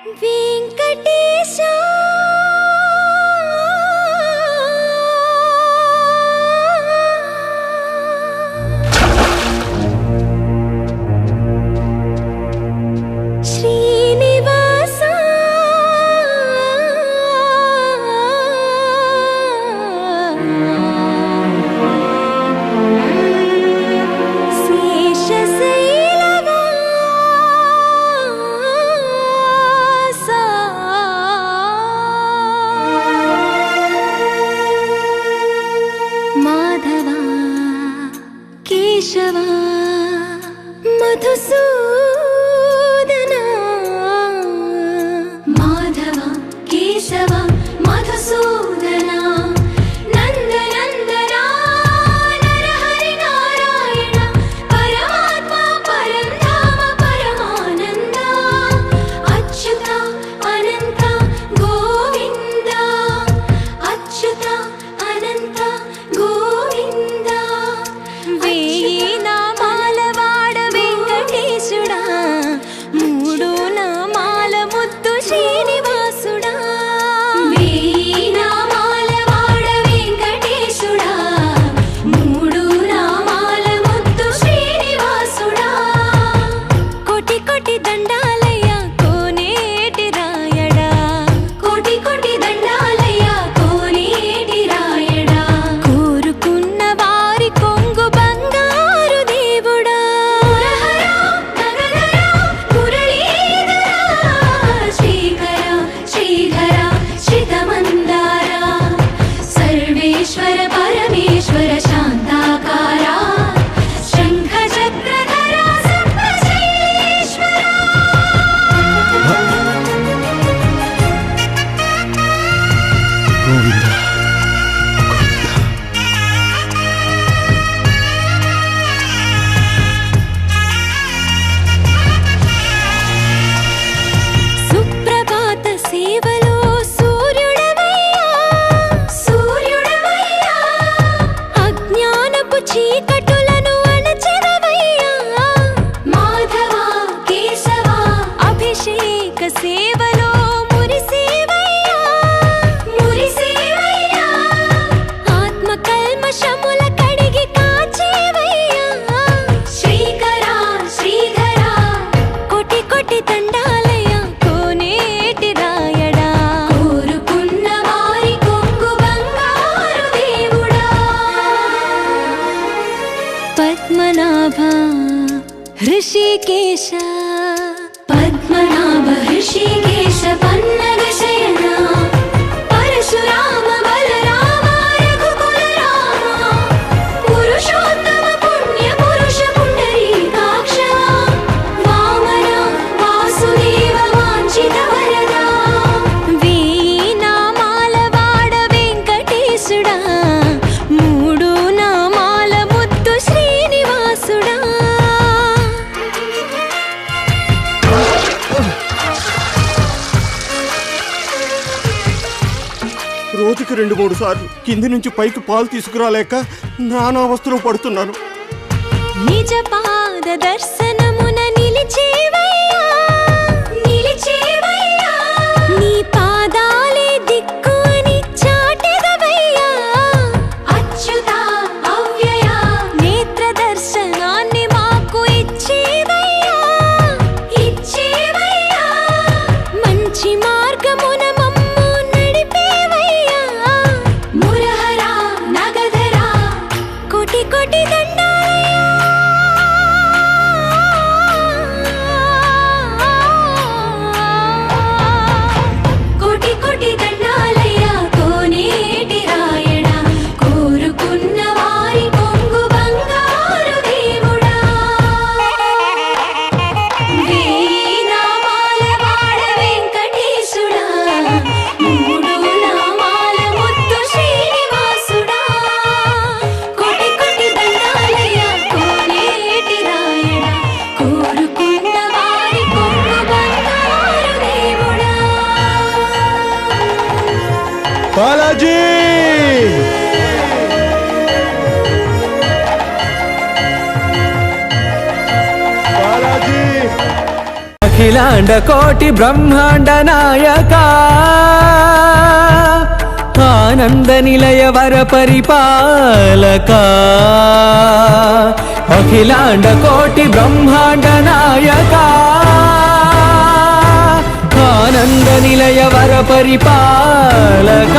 వెంకటేశా కేశవా మధుసూదనా మాధవ కేశవ మధుసూదనా నందనందనా నరహరి నారాయణ పరమాత్మ పరంధామ పరమానంద అచ్యుత అనంత గోవింద అచ్యుత అనంత గోవింద మూడు నామాల ముద్దు శ్రీనివాసుడా వేయి నామాల వాడ వెంకటేశుడా మూడు నామాల ముద్దు శ్రీనివాసుడా కోటి కోటి దండాలయ్య కోనేటి రాయడా కోటి కోటి దండాలయ్య కోనేటి రాయడా కోరుకున్న వారి కొంగు బంగారు దేవుడా सर्वेश्वर परमेश्वर शांताकारा शंख चक्रधरा सर्वशैलेश्वरा गोविंदा सुप्रभात सेवलो చీకటులను అణచెదవయ్యా మాధవ కేశవ అభిషేక సేవలో మురిసేవయ్యా మురిసేవయ్యా ఆత్మ కల్మషముల కడిగి కాచేవయ్యా శ్రీకర శ్రీధర కోటి కోటి దండాలయ కోనేటి రాయడా కోరుకున్న వారి కొంగు బంగారు దేవుడా పద్మనాభ హృషికేశ పద్మనాభ హృషికేశ పన్నగ శయన పరశురామ బలరామ రఘుకుల రామ పురుషోత్తమ పుణ్య పురుష పుండరీకాక్ష వామన వాసుదేవ వాంఛిత వరద వేయి నామాల వాడ వెంకటేశుడా మూడు నామాల ముద్దు శ్రీనివాసుడా రోజుకి 2-3 సార్లు కింది నుంచి పైకి పాలు తీసుకురాలేక నానా అవస్థలు పడుతున్నాను. నిజ పాద దర్శనమున నిలిచేవయ్యా నిలిచేవయ్యా నీ పాదాలే దిక్కు అని చాటెదవయ్యా అచ్యుత అవ్యయ నేత్ర దర్శనాన్ని మాకు ఇచ్చేవయ్యా ఇచ్చేవయ్యా మంచి మార్గమున మమ్ము నడిపేవయ్యా మురహర నగధర కోటి కోటి దండాలయ్యా కోటి కోటి దండాలయ్యా కోనేటి రాయడా కోరుకున్న వారి కొంగు బంగారు దేవుడా వేయి నామాల వాడ వెంకటేశుడా మూడు నామాల ముద్దు శ్రీనివాసుడా కోటి కోటి దండాలయ్యా కోనేటి రాయడా కోరుకున్న వారి కొంగు బంగారు దేవుడా బాలాజీ బాలాజీ అఖిలాండ కోటి బ్రహ్మాండ నాయక ఆనంద నిలయ వర పరిపాలక అఖిలాండ కోటి బ్రహ్మాండ నాయక ఆనంద నిలయ వర పరిపాలక